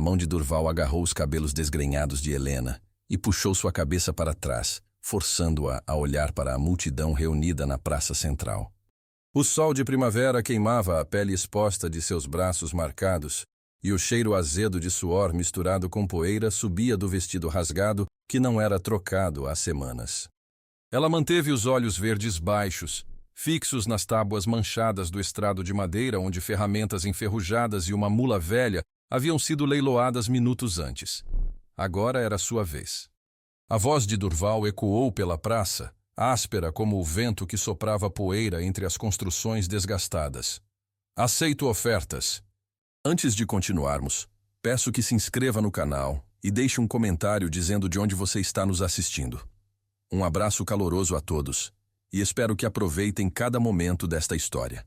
A mão de Durval agarrou os cabelos desgrenhados de Helena e puxou sua cabeça para trás, forçando-a a olhar para a multidão reunida na praça central. O sol de primavera queimava a pele exposta de seus braços marcados, e o cheiro azedo de suor misturado com poeira subia do vestido rasgado que não era trocado há semanas. Ela manteve os olhos verdes baixos, fixos nas tábuas manchadas do estrado de madeira onde ferramentas enferrujadas e uma mula velha haviam sido leiloadas minutos antes. Agora era sua vez. A voz de Durval ecoou pela praça, áspera como o vento que soprava poeira entre as construções desgastadas. Aceito ofertas. Antes de continuarmos, peço que se inscreva no canal e deixe um comentário dizendo de onde você está nos assistindo. Um abraço caloroso a todos e espero que aproveitem cada momento desta história.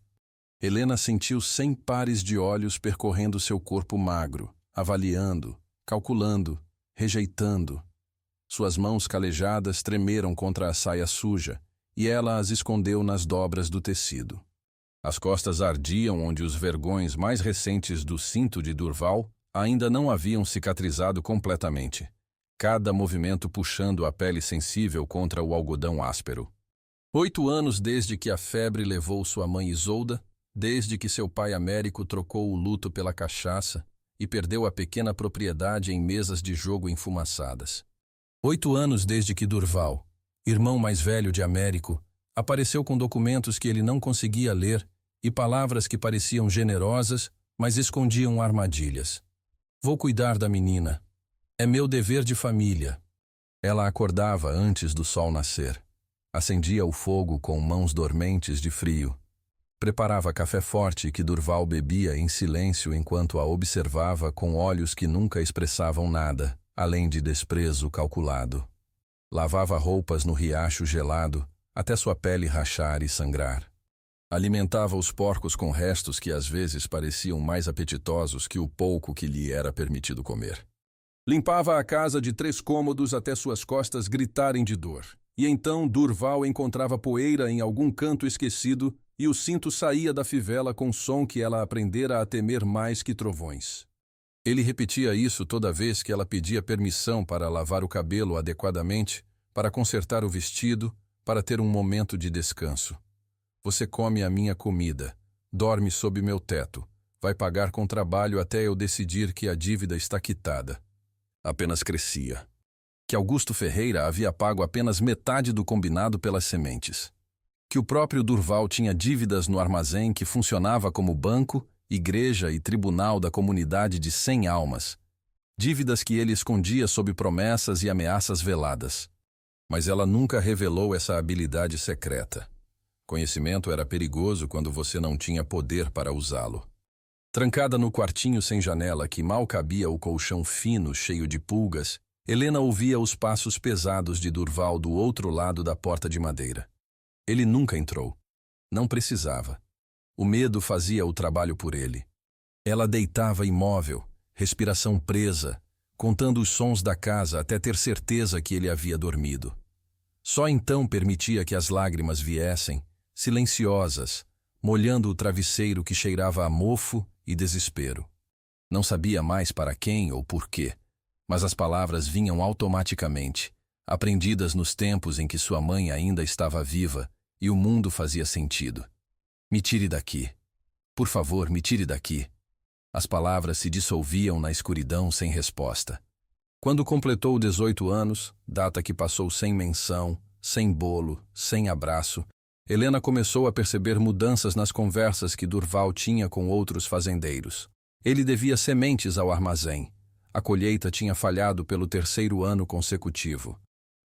Helena sentiu 100 pares de olhos percorrendo seu corpo magro, avaliando, calculando, rejeitando. Suas mãos calejadas tremeram contra a saia suja e ela as escondeu nas dobras do tecido. As costas ardiam onde os vergões mais recentes do cinto de Durval ainda não haviam cicatrizado completamente, cada movimento puxando a pele sensível contra o algodão áspero. 8 anos desde que a febre levou sua mãe Isolda, desde que seu pai Américo trocou o luto pela cachaça e perdeu a pequena propriedade em mesas de jogo enfumaçadas. 8 anos desde que Durval, irmão mais velho de Américo, apareceu com documentos que ele não conseguia ler e palavras que pareciam generosas, mas escondiam armadilhas. Vou cuidar da menina. É meu dever de família. Ela acordava antes do sol nascer. Acendia o fogo com mãos dormentes de frio. Preparava café forte que Durval bebia em silêncio enquanto a observava com olhos que nunca expressavam nada, além de desprezo calculado. Lavava roupas no riacho gelado, até sua pele rachar e sangrar. Alimentava os porcos com restos que às vezes pareciam mais apetitosos que o pouco que lhe era permitido comer. Limpava a casa de 3 cômodos até suas costas gritarem de dor. E então Durval encontrava poeira em algum canto esquecido e o cinto saía da fivela com som que ela aprendera a temer mais que trovões. Ele repetia isso toda vez que ela pedia permissão para lavar o cabelo adequadamente, para consertar o vestido, para ter um momento de descanso. Você come a minha comida, dorme sob meu teto, vai pagar com trabalho até eu decidir que a dívida está quitada. Apenas crescia. Que Augusto Ferreira havia pago apenas metade do combinado pelas sementes. Que o próprio Durval tinha dívidas no armazém que funcionava como banco, igreja e tribunal da comunidade de 100 almas. Dívidas que ele escondia sob promessas e ameaças veladas. Mas ela nunca revelou essa habilidade secreta. Conhecimento era perigoso quando você não tinha poder para usá-lo. Trancada no quartinho sem janela que mal cabia o colchão fino cheio de pulgas, Helena ouvia os passos pesados de Durval do outro lado da porta de madeira. Ele nunca entrou. Não precisava. O medo fazia o trabalho por ele. Ela deitava imóvel, respiração presa, contando os sons da casa até ter certeza que ele havia dormido. Só então permitia que as lágrimas viessem, silenciosas, molhando o travesseiro que cheirava a mofo e desespero. Não sabia mais para quem ou por quê, mas as palavras vinham automaticamente, aprendidas nos tempos em que sua mãe ainda estava viva e o mundo fazia sentido. Me tire daqui. Por favor, me tire daqui. As palavras se dissolviam na escuridão sem resposta. Quando completou 18 anos, data que passou sem menção, sem bolo, sem abraço, Helena começou a perceber mudanças nas conversas que Durval tinha com outros fazendeiros. Ele devia sementes ao armazém. A colheita tinha falhado pelo 3º ano consecutivo.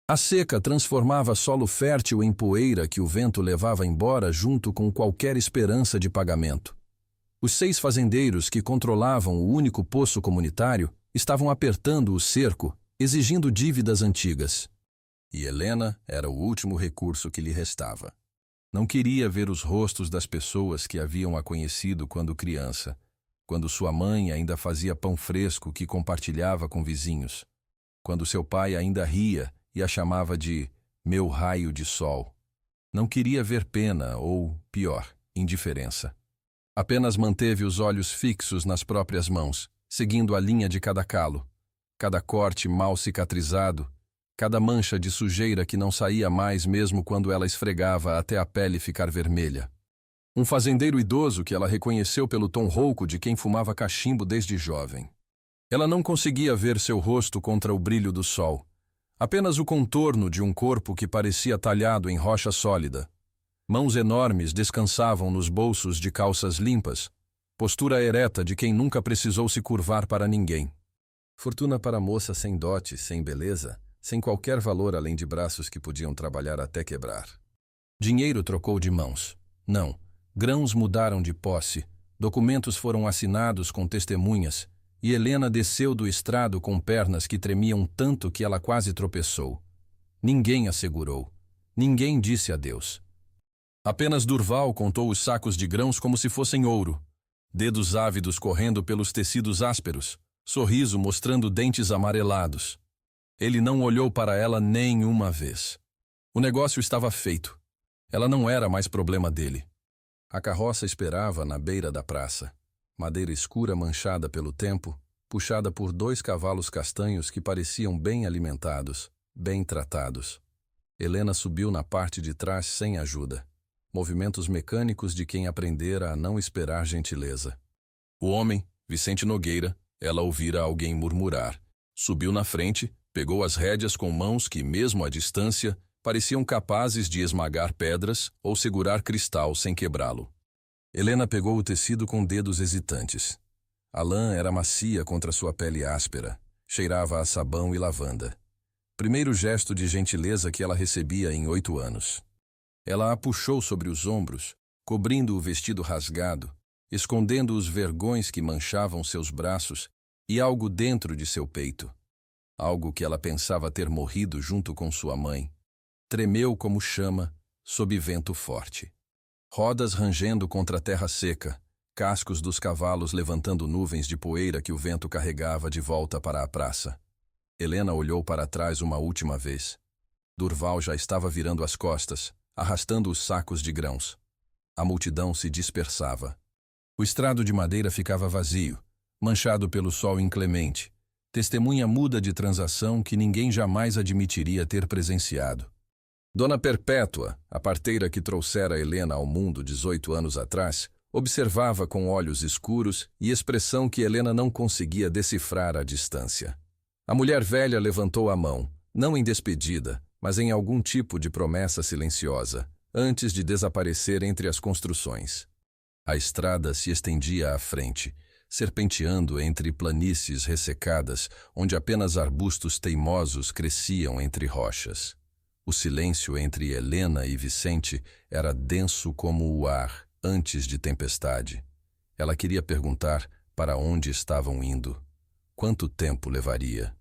A seca transformava solo fértil em poeira que o vento levava embora junto com qualquer esperança de pagamento. Os 6 fazendeiros que controlavam o único poço comunitário estavam apertando o cerco, exigindo dívidas antigas. E Helena era o último recurso que lhe restava. Não queria ver os rostos das pessoas que haviam a conhecido quando criança, quando sua mãe ainda fazia pão fresco que compartilhava com vizinhos, quando seu pai ainda ria e a chamava de meu raio de sol. Não queria ver pena ou, pior, indiferença. Apenas manteve os olhos fixos nas próprias mãos, seguindo a linha de cada calo, cada corte mal cicatrizado, cada mancha de sujeira que não saía mais mesmo quando ela esfregava até a pele ficar vermelha. Um fazendeiro idoso que ela reconheceu pelo tom rouco de quem fumava cachimbo desde jovem. Ela não conseguia ver seu rosto contra o brilho do sol, apenas o contorno de um corpo que parecia talhado em rocha sólida. Mãos enormes descansavam nos bolsos de calças limpas, postura ereta de quem nunca precisou se curvar para ninguém. Fortuna para a moça sem dote, sem beleza, sem qualquer valor além de braços que podiam trabalhar até quebrar. Dinheiro trocou de mãos. Não, grãos mudaram de posse, documentos foram assinados com testemunhas, e Helena desceu do estrado com pernas que tremiam tanto que ela quase tropeçou. Ninguém a segurou. Ninguém disse adeus. Apenas Durval contou os sacos de grãos como se fossem ouro, dedos ávidos correndo pelos tecidos ásperos, sorriso mostrando dentes amarelados. Ele não olhou para ela nem uma vez. O negócio estava feito. Ela não era mais problema dele. A carroça esperava na beira da praça. Madeira escura manchada pelo tempo, puxada por 2 cavalos castanhos que pareciam bem alimentados, bem tratados. Helena subiu na parte de trás sem ajuda. Movimentos mecânicos de quem aprendera a não esperar gentileza. O homem, Vicente Nogueira, ela ouvira alguém murmurar. Subiu na frente, pegou as rédeas com mãos que, mesmo à distância, pareciam capazes de esmagar pedras ou segurar cristal sem quebrá-lo. Helena pegou o tecido com dedos hesitantes. A lã era macia contra sua pele áspera, cheirava a sabão e lavanda. Primeiro gesto de gentileza que ela recebia em 8 anos. Ela a puxou sobre os ombros, cobrindo o vestido rasgado, escondendo os vergões que manchavam seus braços e algo dentro de seu peito. Algo que ela pensava ter morrido junto com sua mãe. Tremeu como chama, sob vento forte. Rodas rangendo contra a terra seca, cascos dos cavalos levantando nuvens de poeira que o vento carregava de volta para a praça. Helena olhou para trás uma última vez. Durval já estava virando as costas, arrastando os sacos de grãos. A multidão se dispersava. O estrado de madeira ficava vazio, manchado pelo sol inclemente, testemunha muda de transação que ninguém jamais admitiria ter presenciado. Dona Perpétua, a parteira que trouxera Helena ao mundo 18 anos atrás, observava com olhos escuros e expressão que Helena não conseguia decifrar à distância. A mulher velha levantou a mão, não em despedida, mas em algum tipo de promessa silenciosa, antes de desaparecer entre as construções. A estrada se estendia à frente, serpenteando entre planícies ressecadas, onde apenas arbustos teimosos cresciam entre rochas. O silêncio entre Helena e Vicente era denso como o ar antes de tempestade. Ela queria perguntar para onde estavam indo. Quanto tempo levaria?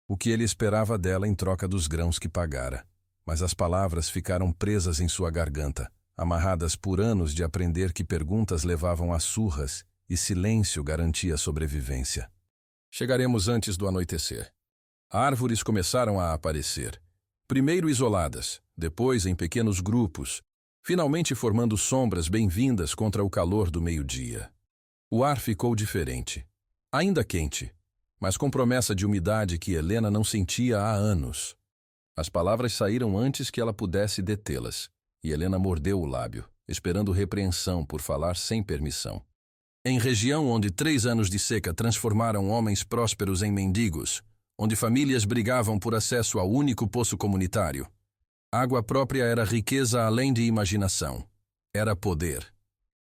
O que ele esperava dela em troca dos grãos que pagara. Mas as palavras ficaram presas em sua garganta, amarradas por anos de aprender que perguntas levavam a surras e silêncio garantia sobrevivência. Chegaremos antes do anoitecer. Árvores começaram a aparecer. Primeiro isoladas, depois em pequenos grupos, finalmente formando sombras bem-vindas contra o calor do meio-dia. O ar ficou diferente, ainda quente, mas com promessa de umidade que Helena não sentia há anos. As palavras saíram antes que ela pudesse detê-las, e Helena mordeu o lábio, esperando repreensão por falar sem permissão. Em região onde 3 anos de seca transformaram homens prósperos em mendigos, onde famílias brigavam por acesso ao único poço comunitário, água própria era riqueza além de imaginação. Era poder.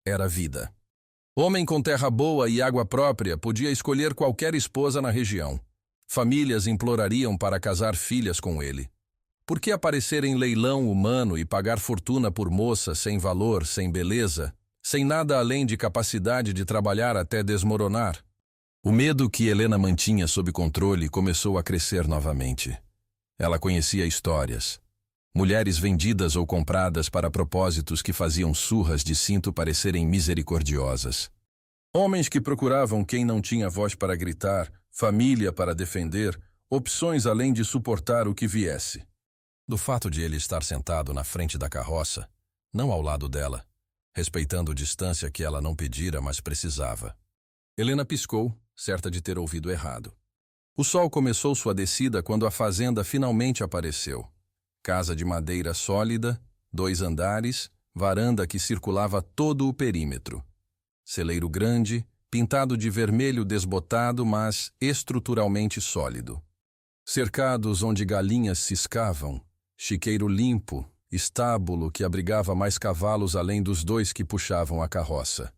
Era vida. Homem com terra boa e água própria podia escolher qualquer esposa na região. Famílias implorariam para casar filhas com ele. Por que aparecer em leilão humano e pagar fortuna por moça sem valor, sem beleza, sem nada além de capacidade de trabalhar até desmoronar? O medo que Helena mantinha sob controle começou a crescer novamente. Ela conhecia histórias. Mulheres vendidas ou compradas para propósitos que faziam surras de cinto parecerem misericordiosas. Homens que procuravam quem não tinha voz para gritar, família para defender, opções além de suportar o que viesse. Do fato de ele estar sentado na frente da carroça, não ao lado dela, respeitando a distância que ela não pedira, mas precisava. Helena piscou, certa de ter ouvido errado. O sol começou sua descida quando a fazenda finalmente apareceu. Casa de madeira sólida, 2 andares, varanda que circulava todo o perímetro. Celeiro grande, pintado de vermelho desbotado, mas estruturalmente sólido. Cercados onde galinhas ciscavam, chiqueiro limpo, estábulo que abrigava mais cavalos além dos 2 que puxavam a carroça.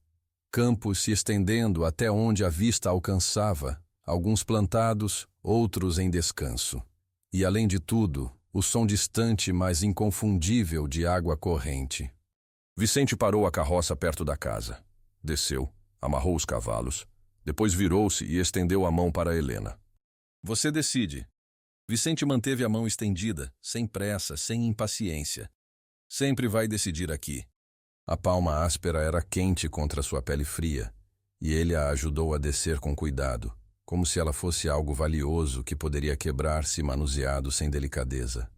Campos se estendendo até onde a vista alcançava, alguns plantados, outros em descanso. E, além de tudo, o som distante, mas inconfundível de água corrente. Vicente parou a carroça perto da casa. Desceu, amarrou os cavalos, depois virou-se e estendeu a mão para Helena. Você decide. Vicente manteve a mão estendida, sem pressa, sem impaciência. Sempre vai decidir aqui. A palma áspera era quente contra sua pele fria, e ele a ajudou a descer com cuidado, como se ela fosse algo valioso que poderia quebrar-se manuseado sem delicadeza.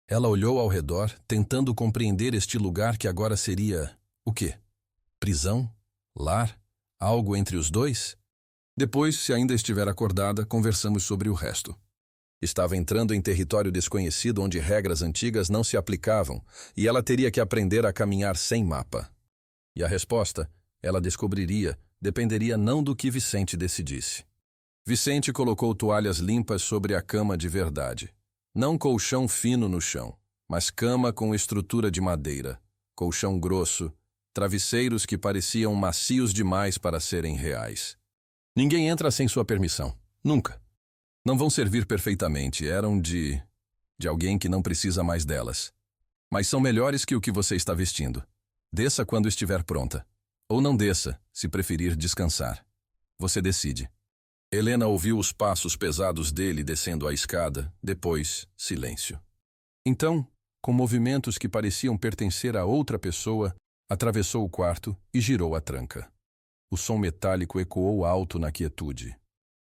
Ela olhou ao redor, tentando compreender este lugar que agora seria... o quê? Prisão? Lar? Algo entre os 2? Depois, se ainda estiver acordada, conversamos sobre o resto. Estava entrando em território desconhecido onde regras antigas não se aplicavam e ela teria que aprender a caminhar sem mapa. E a resposta, ela descobriria, dependeria não do que Vicente decidisse. Vicente colocou toalhas limpas sobre a cama de verdade. Não colchão fino no chão, mas cama com estrutura de madeira, colchão grosso, travesseiros que pareciam macios demais para serem reais. Ninguém entra sem sua permissão. Nunca. Não vão servir perfeitamente, eram de alguém que não precisa mais delas. Mas são melhores que o que você está vestindo. Desça quando estiver pronta. Ou não desça, se preferir descansar. Você decide. Helena ouviu os passos pesados dele descendo a escada, depois, silêncio. Então, com movimentos que pareciam pertencer a outra pessoa, atravessou o quarto e girou a tranca. O som metálico ecoou alto na quietude.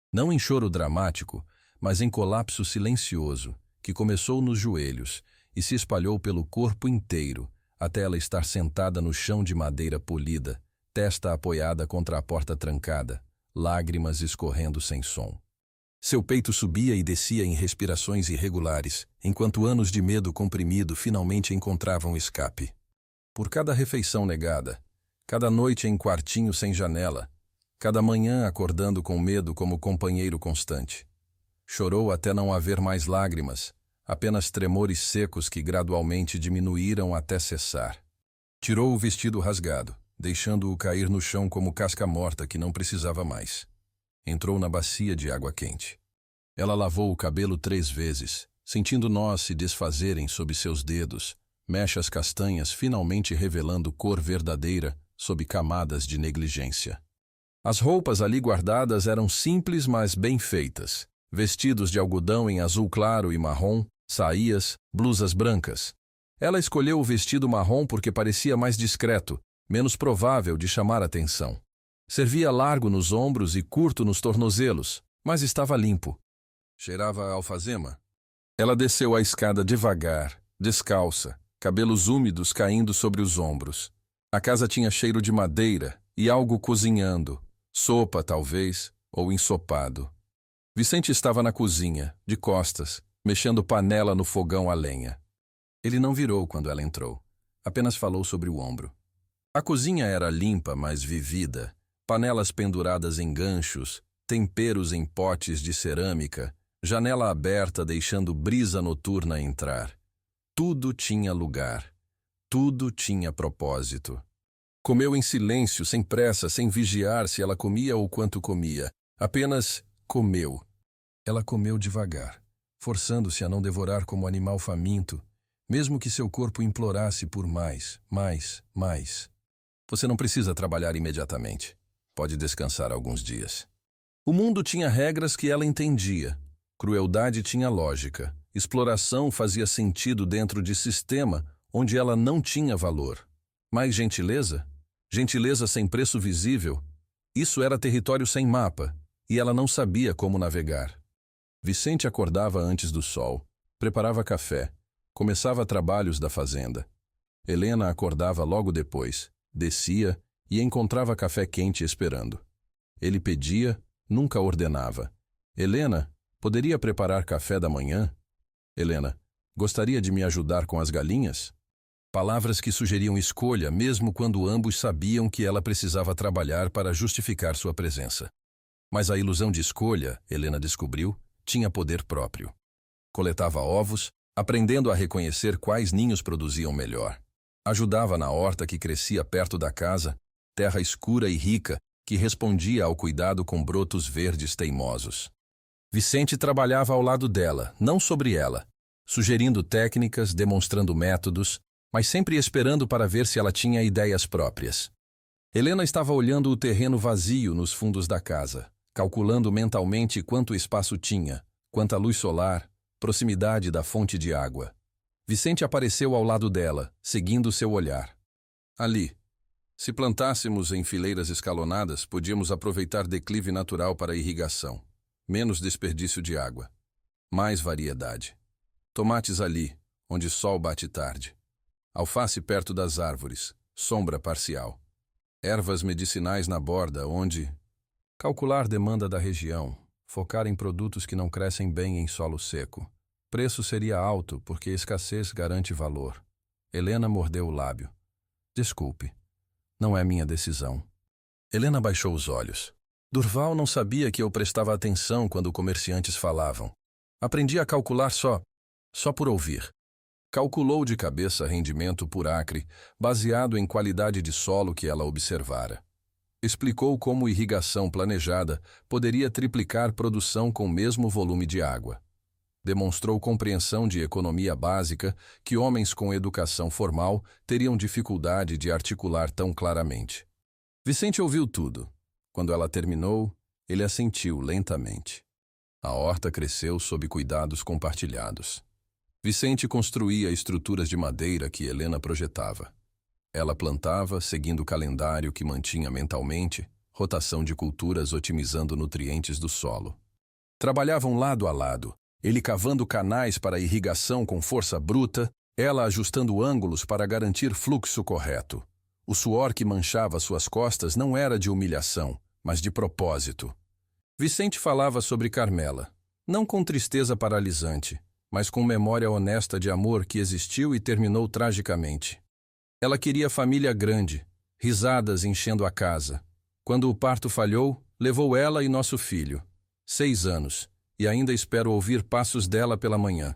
Não em choro dramático, mas em colapso silencioso, que começou nos joelhos e se espalhou pelo corpo inteiro, até ela estar sentada no chão de madeira polida, testa apoiada contra a porta trancada, lágrimas escorrendo sem som. Seu peito subia e descia em respirações irregulares, enquanto anos de medo comprimido finalmente encontravam escape. Por cada refeição negada, cada noite em quartinho sem janela, cada manhã acordando com medo como companheiro constante. Chorou até não haver mais lágrimas, apenas tremores secos que gradualmente diminuíram até cessar. Tirou o vestido rasgado, deixando-o cair no chão como casca morta que não precisava mais. Entrou na bacia de água quente. Ela lavou o cabelo 3 vezes, sentindo nós se desfazerem sob seus dedos, mechas castanhas finalmente revelando cor verdadeira sob camadas de negligência. As roupas ali guardadas eram simples, mas bem feitas. Vestidos de algodão em azul claro e marrom, saías, blusas brancas. Ela escolheu o vestido marrom porque parecia mais discreto, menos provável de chamar atenção. Servia largo nos ombros e curto nos tornozelos, mas estava limpo. Cheirava a alfazema. Ela desceu a escada devagar, descalça, cabelos úmidos caindo sobre os ombros. A casa tinha cheiro de madeira e algo cozinhando. Sopa, talvez, ou ensopado. Vicente estava na cozinha, de costas, mexendo panela no fogão a lenha. Ele não virou quando ela entrou. Apenas falou sobre o ombro. A cozinha era limpa, mas vivida. Panelas penduradas em ganchos, temperos em potes de cerâmica, janela aberta deixando brisa noturna entrar. Tudo tinha lugar. Tudo tinha propósito. Comeu em silêncio, sem pressa, sem vigiar se ela comia ou quanto comia. Apenas comeu. Ela comeu devagar, forçando-se a não devorar como animal faminto, mesmo que seu corpo implorasse por mais, mais, mais. Você não precisa trabalhar imediatamente. Pode descansar alguns dias. O mundo tinha regras que ela entendia. Crueldade tinha lógica. Exploração fazia sentido dentro de sistema onde ela não tinha valor. Mais gentileza? Gentileza sem preço visível? Isso era território sem mapa, e ela não sabia como navegar. Vicente acordava antes do sol, preparava café, começava trabalhos da fazenda. Helena acordava logo depois, descia e encontrava café quente esperando. Ele pedia, nunca ordenava. Helena, poderia preparar café da manhã? Helena, gostaria de me ajudar com as galinhas? Palavras que sugeriam escolha, mesmo quando ambos sabiam que ela precisava trabalhar para justificar sua presença. Mas a ilusão de escolha, Helena descobriu, tinha poder próprio. Coletava ovos, aprendendo a reconhecer quais ninhos produziam melhor. Ajudava na horta que crescia perto da casa, terra escura e rica, que respondia ao cuidado com brotos verdes teimosos. Vicente trabalhava ao lado dela, não sobre ela, sugerindo técnicas, demonstrando métodos, mas sempre esperando para ver se ela tinha ideias próprias. Helena estava olhando o terreno vazio nos fundos da casa, calculando mentalmente quanto espaço tinha, quanta luz solar, proximidade da fonte de água. Vicente apareceu ao lado dela, seguindo seu olhar. Ali. Se plantássemos em fileiras escalonadas, podíamos aproveitar declive natural para irrigação. Menos desperdício de água. Mais variedade. Tomates ali, onde sol bate tarde. Alface perto das árvores, sombra parcial. Ervas medicinais na borda, onde... Calcular demanda da região. Focar em produtos que não crescem bem em solo seco. Preço seria alto, porque escassez garante valor. Helena mordeu o lábio. Desculpe. Não é minha decisão. Helena baixou os olhos. Durval não sabia que eu prestava atenção quando comerciantes falavam. Aprendi a calcular só por ouvir. Calculou de cabeça rendimento por acre, baseado em qualidade de solo que ela observara. Explicou como irrigação planejada poderia triplicar produção com o mesmo volume de água. Demonstrou compreensão de economia básica que homens com educação formal teriam dificuldade de articular tão claramente. Vicente ouviu tudo. Quando ela terminou, ele assentiu lentamente. A horta cresceu sob cuidados compartilhados. Vicente construía estruturas de madeira que Helena projetava. Ela plantava, seguindo o calendário que mantinha mentalmente, rotação de culturas otimizando nutrientes do solo. Trabalhavam lado a lado, ele cavando canais para irrigação com força bruta, ela ajustando ângulos para garantir fluxo correto. O suor que manchava suas costas não era de humilhação, mas de propósito. Vicente falava sobre Carmela, não com tristeza paralisante, mas com memória honesta de amor que existiu e terminou tragicamente. Ela queria família grande, risadas enchendo a casa. Quando o parto falhou, levou ela e nosso filho. 6 anos. E ainda espero ouvir passos dela pela manhã.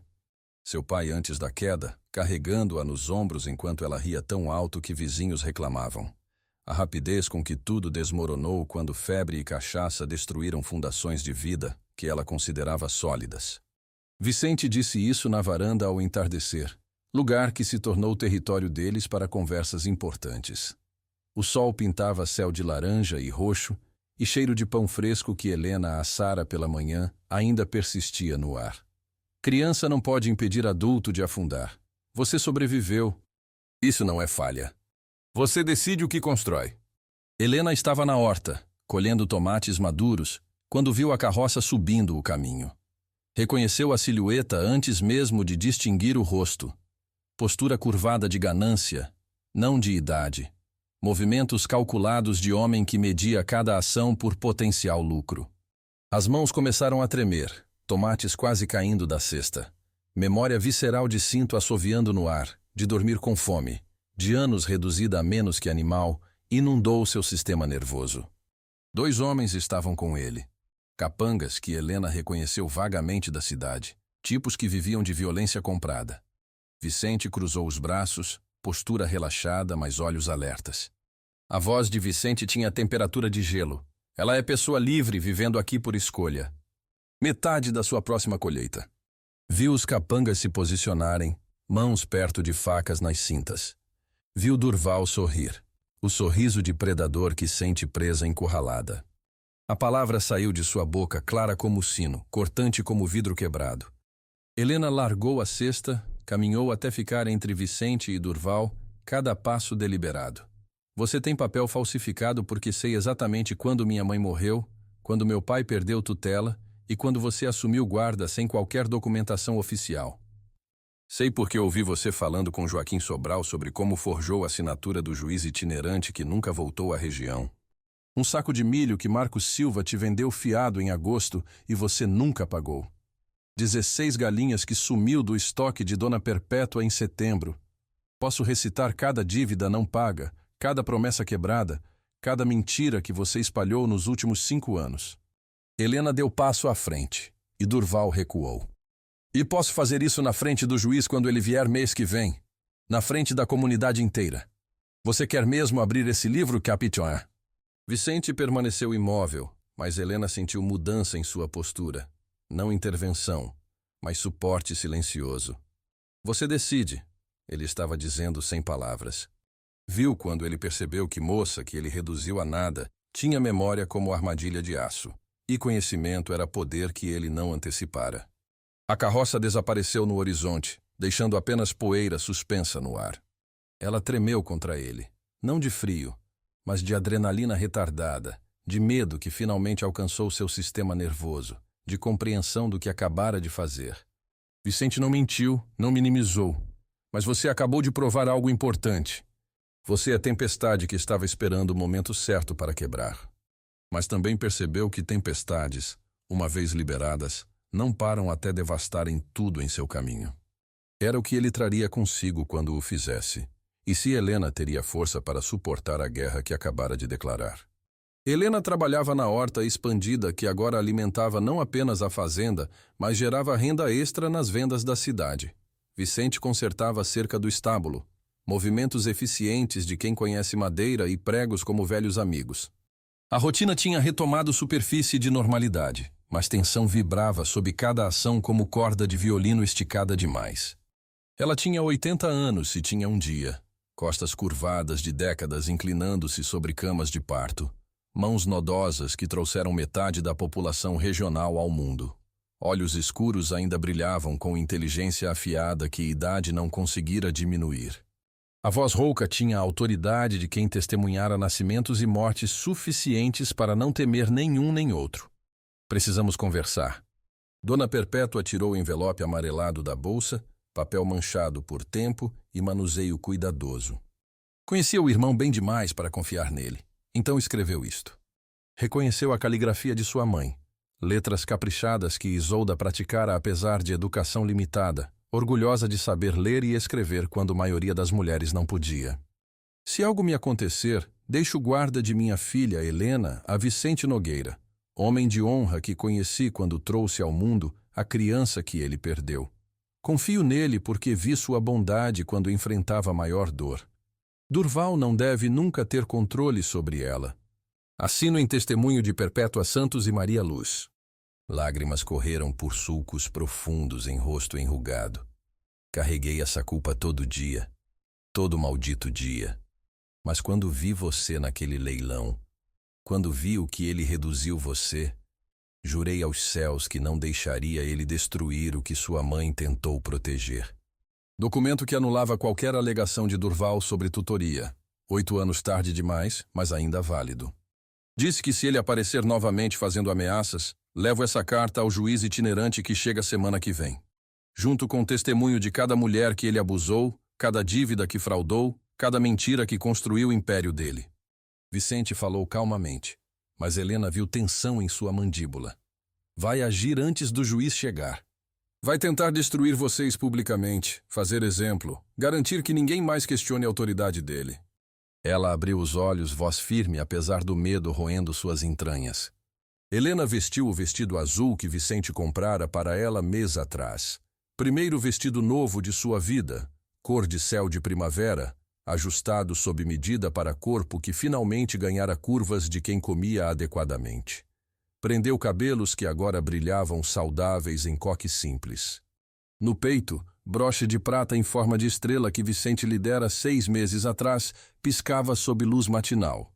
Seu pai antes da queda, carregando-a nos ombros enquanto ela ria tão alto que vizinhos reclamavam. A rapidez com que tudo desmoronou quando febre e cachaça destruíram fundações de vida que ela considerava sólidas. Vicente disse isso na varanda ao entardecer, lugar que se tornou território deles para conversas importantes. O sol pintava céu de laranja e roxo, e cheiro de pão fresco que Helena assara pela manhã ainda persistia no ar. Criança não pode impedir adulto de afundar. Você sobreviveu. Isso não é falha. Você decide o que constrói. Helena estava na horta, colhendo tomates maduros, quando viu a carroça subindo o caminho. Reconheceu a silhueta antes mesmo de distinguir o rosto. Postura curvada de ganância, não de idade. Movimentos calculados de homem que media cada ação por potencial lucro. As mãos começaram a tremer, tomates quase caindo da cesta. Memória visceral de cinto assoviando no ar, de dormir com fome, de anos reduzida a menos que animal, inundou seu sistema nervoso. 2 homens estavam com ele. Capangas que Helena reconheceu vagamente da cidade, tipos que viviam de violência comprada. Vicente cruzou os braços, postura relaxada, mas olhos alertas. A voz de Vicente tinha temperatura de gelo. Ela é pessoa livre vivendo aqui por escolha. Metade da sua próxima colheita. Viu os capangas se posicionarem, mãos perto de facas nas cintas. Viu Durval sorrir. O sorriso de predador que sente presa encurralada. A palavra saiu de sua boca clara como sino, cortante como vidro quebrado. Helena largou a cesta, caminhou até ficar entre Vicente e Durval, cada passo deliberado. Você tem papel falsificado porque sei exatamente quando minha mãe morreu, quando meu pai perdeu tutela e quando você assumiu guarda sem qualquer documentação oficial. Sei porque ouvi você falando com Joaquim Sobral sobre como forjou a assinatura do juiz itinerante que nunca voltou à região. Um saco de milho que Marcos Silva te vendeu fiado em agosto e você nunca pagou. 16 galinhas que sumiu do estoque de Dona Perpétua em setembro. Posso recitar cada dívida não paga, cada promessa quebrada, cada mentira que você espalhou nos últimos 5 anos. Helena deu passo à frente e Durval recuou. E posso fazer isso na frente do juiz quando ele vier mês que vem, na frente da comunidade inteira. Você quer mesmo abrir esse livro, Capitão? Vicente permaneceu imóvel, mas Helena sentiu mudança em sua postura. Não intervenção, mas suporte silencioso. Você decide, ele estava dizendo sem palavras. Viu quando ele percebeu que moça, que ele reduziu a nada, tinha memória como armadilha de aço, e conhecimento era poder que ele não antecipara. A carroça desapareceu no horizonte, deixando apenas poeira suspensa no ar. Ela tremeu contra ele, não de frio, mas de adrenalina retardada, de medo que finalmente alcançou seu sistema nervoso, de compreensão do que acabara de fazer. Vicente não mentiu, não minimizou, mas você acabou de provar algo importante. Você é a tempestade que estava esperando o momento certo para quebrar. Mas também percebeu que tempestades, uma vez liberadas, não param até devastarem tudo em seu caminho. Era o que ele traria consigo quando o fizesse. E se Helena teria força para suportar a guerra que acabara de declarar. Helena trabalhava na horta expandida que agora alimentava não apenas a fazenda, mas gerava renda extra nas vendas da cidade. Vicente consertava a cerca do estábulo, movimentos eficientes de quem conhece madeira e pregos como velhos amigos. A rotina tinha retomado superfície de normalidade, mas tensão vibrava sob cada ação como corda de violino esticada demais. Ela tinha 80 anos e tinha um dia. Costas curvadas de décadas inclinando-se sobre camas de parto. Mãos nodosas que trouxeram metade da população regional ao mundo. Olhos escuros ainda brilhavam com inteligência afiada que idade não conseguira diminuir. A voz rouca tinha a autoridade de quem testemunhara nascimentos e mortes suficientes para não temer nenhum nem outro. Precisamos conversar. Dona Perpétua tirou o envelope amarelado da bolsa, papel manchado por tempo e manuseio cuidadoso. Conhecia o irmão bem demais para confiar nele, então escreveu isto. Reconheceu a caligrafia de sua mãe, letras caprichadas que Isolda praticara apesar de educação limitada, orgulhosa de saber ler e escrever quando a maioria das mulheres não podia. Se algo me acontecer, deixo guarda de minha filha Helena a Vicente Nogueira, homem de honra que conheci quando trouxe ao mundo a criança que ele perdeu. Confio nele porque vi sua bondade quando enfrentava maior dor. Durval não deve nunca ter controle sobre ela. Assino em testemunho de Perpétua Santos e Maria Luz. Lágrimas correram por sulcos profundos em rosto enrugado. Carreguei essa culpa todo dia, todo maldito dia. Mas quando vi você naquele leilão, quando vi o que ele reduziu você, jurei aos céus que não deixaria ele destruir o que sua mãe tentou proteger. Documento que anulava qualquer alegação de Durval sobre tutoria. 8 anos tarde demais, mas ainda válido. Disse que se ele aparecer novamente fazendo ameaças, levo essa carta ao juiz itinerante que chega semana que vem. Junto com o testemunho de cada mulher que ele abusou, cada dívida que fraudou, cada mentira que construiu o império dele. Vicente falou calmamente. Mas Helena viu tensão em sua mandíbula. Vai agir antes do juiz chegar. Vai tentar destruir vocês publicamente, fazer exemplo, garantir que ninguém mais questione a autoridade dele. Ela abriu os olhos, voz firme, apesar do medo roendo suas entranhas. Helena vestiu o vestido azul que Vicente comprara para ela mês atrás. Primeiro vestido novo de sua vida, cor de céu de primavera, ajustado sob medida para corpo que finalmente ganhara curvas de quem comia adequadamente. Prendeu cabelos que agora brilhavam saudáveis em coque simples. No peito, broche de prata em forma de estrela que Vicente lhe dera 6 meses atrás, piscava sob luz matinal.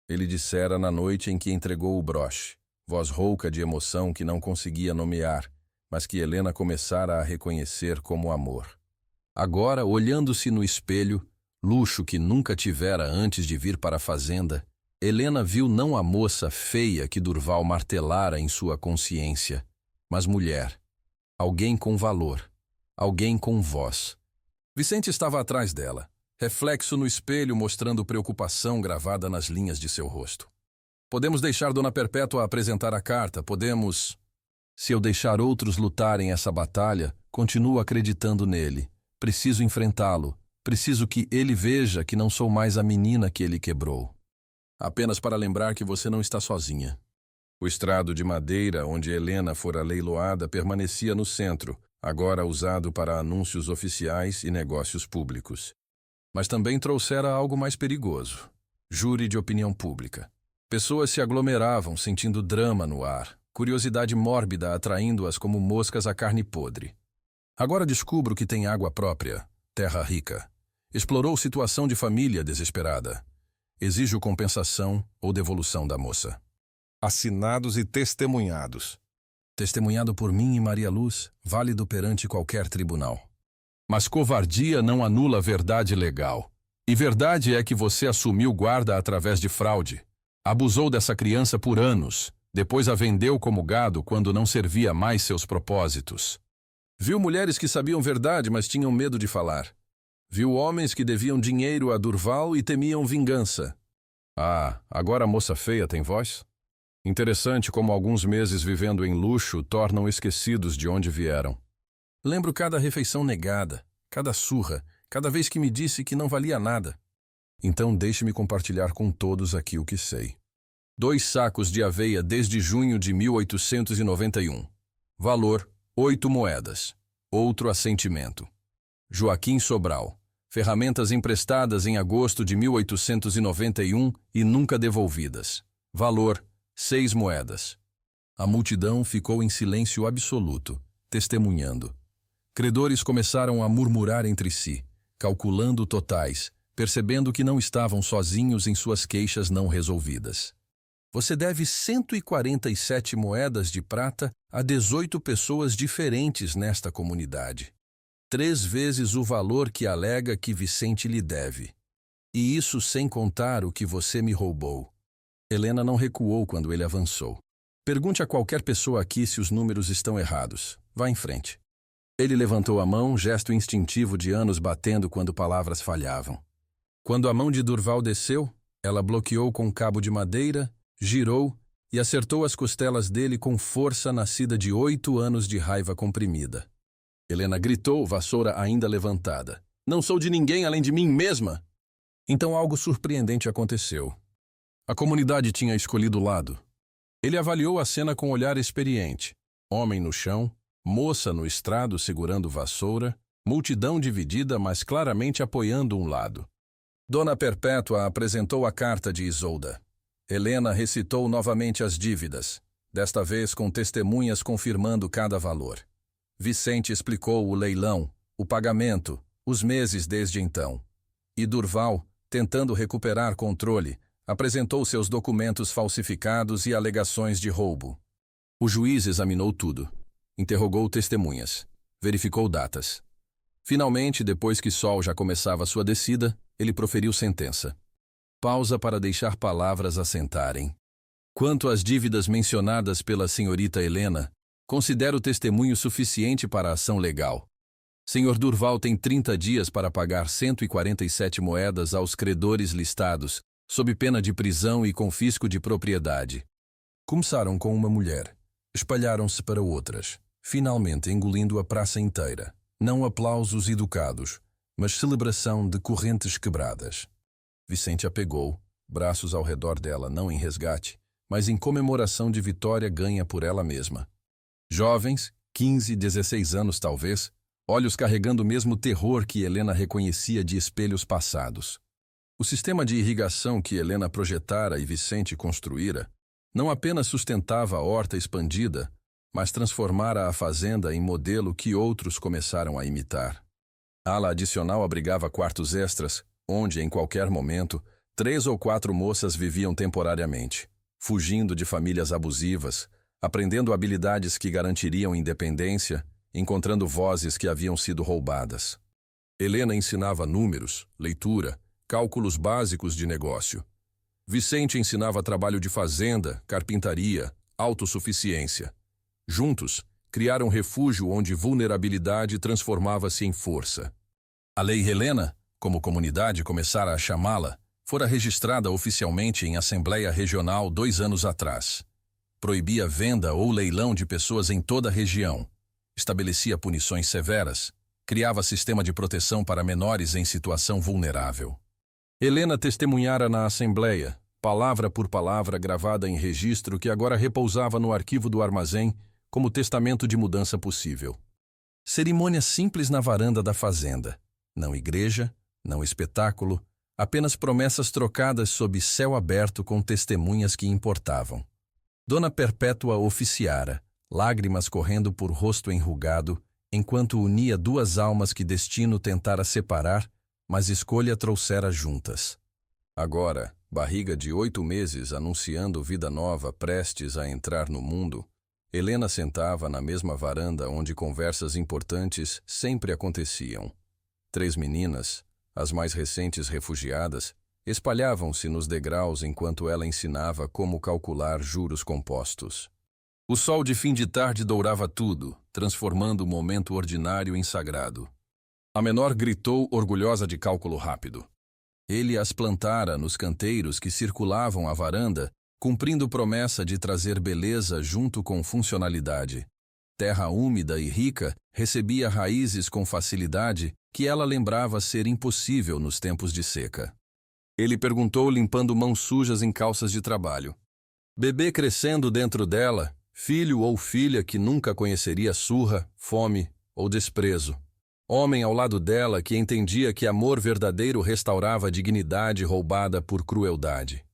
Ele dissera na noite em que entregou o broche, voz rouca de emoção que não conseguia nomear, mas que Helena começara a reconhecer como amor. Agora, olhando-se no espelho, luxo que nunca tivera antes de vir para a fazenda, Helena viu não a moça feia que Durval martelara em sua consciência, mas mulher, alguém com valor, alguém com voz. Vicente estava atrás dela, reflexo no espelho mostrando preocupação gravada nas linhas de seu rosto. Podemos deixar Dona Perpétua apresentar a carta, podemos... Se eu deixar outros lutarem essa batalha, continuo acreditando nele. Preciso enfrentá-lo. Preciso que ele veja que não sou mais a menina que ele quebrou. Apenas para lembrar que você não está sozinha. O estrado de madeira onde Helena fora leiloada permanecia no centro, agora usado para anúncios oficiais e negócios públicos. Mas também trouxera algo mais perigoso. Júri de opinião pública. Pessoas se aglomeravam, sentindo drama no ar, curiosidade mórbida atraindo-as como moscas à carne podre. Agora descubro que tem água própria, terra rica. Explorou situação de família desesperada. Exijo compensação ou devolução da moça. Assinados e testemunhados. Testemunhado por mim e Maria Luz, válido perante qualquer tribunal. Mas covardia não anula verdade legal. E verdade é que você assumiu guarda através de fraude. Abusou dessa criança por anos, depois a vendeu como gado quando não servia mais seus propósitos. Viu mulheres que sabiam verdade, mas tinham medo de falar. Viu homens que deviam dinheiro a Durval e temiam vingança. Ah, agora a moça feia tem voz? Interessante como alguns meses vivendo em luxo tornam esquecidos de onde vieram. Lembro cada refeição negada, cada surra, cada vez que me disse que não valia nada. Então deixe-me compartilhar com todos aqui o que sei. 2 sacos de aveia desde junho de 1891. Valor, 8 moedas. Outro assentimento. Joaquim Sobral. Ferramentas emprestadas em agosto de 1891 e nunca devolvidas. Valor, 6 moedas. A multidão ficou em silêncio absoluto, testemunhando. Credores começaram a murmurar entre si, calculando totais, percebendo que não estavam sozinhos em suas queixas não resolvidas. Você deve 147 moedas de prata a 18 pessoas diferentes nesta comunidade. 3 vezes o valor que alega que Vicente lhe deve. E isso sem contar o que você me roubou. Helena não recuou quando ele avançou. Pergunte a qualquer pessoa aqui se os números estão errados. Vá em frente. Ele levantou a mão, gesto instintivo de anos batendo quando palavras falhavam. Quando a mão de Durval desceu, ela bloqueou com um cabo de madeira, girou e acertou as costelas dele com força nascida de 8 anos de raiva comprimida. Helena gritou, vassoura ainda levantada. Não sou de ninguém além de mim mesma! Então algo surpreendente aconteceu. A comunidade tinha escolhido lado. Ele avaliou a cena com olhar experiente. Homem no chão, moça no estrado segurando vassoura, multidão dividida, mas claramente apoiando um lado. Dona Perpétua apresentou a carta de Isolda. Helena recitou novamente as dívidas, desta vez com testemunhas confirmando cada valor. Vicente explicou o leilão, o pagamento, os meses desde então. E Durval, tentando recuperar controle, apresentou seus documentos falsificados e alegações de roubo. O juiz examinou tudo. Interrogou testemunhas. Verificou datas. Finalmente, depois que Sol já começava sua descida, ele proferiu sentença. Pausa para deixar palavras assentarem. Quanto às dívidas mencionadas pela senhorita Helena, considero testemunho suficiente para a ação legal. Senhor Durval tem 30 dias para pagar 147 moedas aos credores listados, sob pena de prisão e confisco de propriedade. Começaram com uma mulher. Espalharam-se para outras, finalmente engolindo a praça inteira. Não aplausos educados, mas celebração de correntes quebradas. Vicente a pegou, braços ao redor dela, não em resgate, mas em comemoração de vitória ganha por ela mesma. Jovens, 15, 16 anos talvez, olhos carregando o mesmo terror que Helena reconhecia de espelhos passados. O sistema de irrigação que Helena projetara e Vicente construíra não apenas sustentava a horta expandida, mas transformara a fazenda em modelo que outros começaram a imitar. A ala adicional abrigava quartos extras, onde, em qualquer momento, 3 ou 4 moças viviam temporariamente, fugindo de famílias abusivas, aprendendo habilidades que garantiriam independência, encontrando vozes que haviam sido roubadas. Helena ensinava números, leitura, cálculos básicos de negócio. Vicente ensinava trabalho de fazenda, carpintaria, autossuficiência. Juntos, criaram refúgio onde vulnerabilidade transformava-se em força. A Lei Helena, como comunidade começara a chamá-la, Fora registrada oficialmente em Assembleia Regional 2 anos atrás. Proibia venda ou leilão de pessoas em toda a região. Estabelecia punições severas. Criava sistema de proteção para menores em situação vulnerável. Helena testemunhara na Assembleia, palavra por palavra gravada em registro que agora repousava no arquivo do armazém como testamento de mudança possível. Cerimônia simples na varanda da fazenda. Não igreja, não espetáculo, apenas promessas trocadas sob céu aberto com testemunhas que importavam. Dona Perpétua oficiara, lágrimas correndo por rosto enrugado, enquanto unia duas almas que destino tentara separar, mas escolha trouxera juntas. Agora, barriga de 8 meses anunciando vida nova prestes a entrar no mundo, Helena sentava na mesma varanda onde conversas importantes sempre aconteciam. 3 meninas, as mais recentes refugiadas, espalhavam-se nos degraus enquanto ela ensinava como calcular juros compostos. O sol de fim de tarde dourava tudo, transformando o momento ordinário em sagrado. A menor gritou orgulhosa de cálculo rápido. Ele as plantara nos canteiros que circulavam a varanda, cumprindo promessa de trazer beleza junto com funcionalidade. Terra úmida e rica recebia raízes com facilidade que ela lembrava ser impossível nos tempos de seca. Ele perguntou limpando mãos sujas em calças de trabalho. Bebê crescendo dentro dela, filho ou filha que nunca conheceria surra, fome ou desprezo. Homem ao lado dela que entendia que amor verdadeiro restaurava a dignidade roubada por crueldade.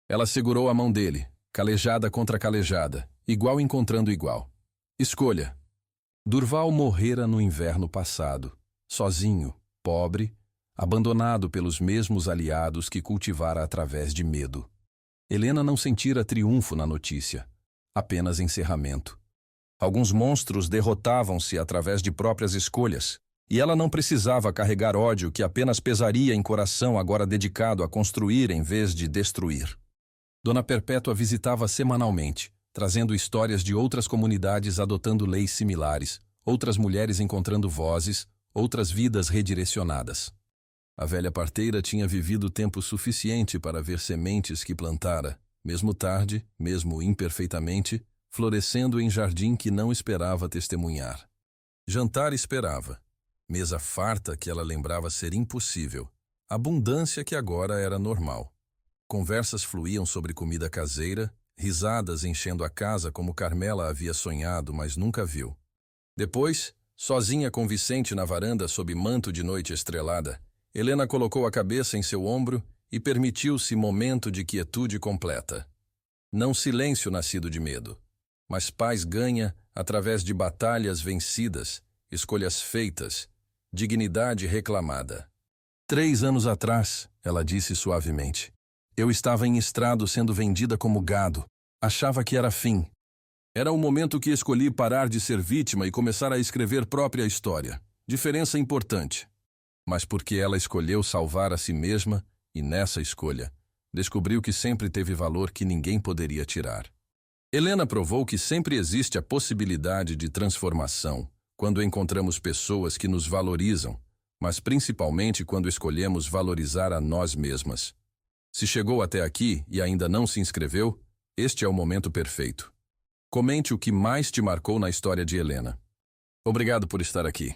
Ela segurou a mão dele, calejada contra calejada, igual encontrando igual. Escolha. Durval morrera no inverno passado, sozinho, pobre, abandonado pelos mesmos aliados que cultivara através de medo. Helena não sentira triunfo na notícia, apenas encerramento. Alguns monstros derrotavam-se através de próprias escolhas, e ela não precisava carregar ódio que apenas pesaria em coração agora dedicado a construir em vez de destruir. Dona Perpétua visitava semanalmente, trazendo histórias de outras comunidades adotando leis similares, outras mulheres encontrando vozes, outras vidas redirecionadas. A velha parteira tinha vivido tempo suficiente para ver sementes que plantara, mesmo tarde, mesmo imperfeitamente, florescendo em jardim que não esperava testemunhar. Jantar esperava. Mesa farta que ela lembrava ser impossível. Abundância que agora era normal. Conversas fluíam sobre comida caseira, risadas enchendo a casa como Carmela havia sonhado, mas nunca viu. Depois, sozinha com Vicente na varanda sob manto de noite estrelada, Helena colocou a cabeça em seu ombro e permitiu-se momento de quietude completa. Não silêncio nascido de medo, mas paz ganha através de batalhas vencidas, escolhas feitas, dignidade reclamada. 3 anos atrás, ela disse suavemente, eu estava em estrado sendo vendida como gado. Achava que era fim. Era o momento que escolhi parar de ser vítima e começar a escrever própria história. Diferença importante. Mas porque ela escolheu salvar a si mesma, e nessa escolha, descobriu que sempre teve valor que ninguém poderia tirar. Helena provou que sempre existe a possibilidade de transformação, quando encontramos pessoas que nos valorizam, mas principalmente quando escolhemos valorizar a nós mesmas. Se chegou até aqui e ainda não se inscreveu, este é o momento perfeito. Comente o que mais te marcou na história de Helena. Obrigado por estar aqui.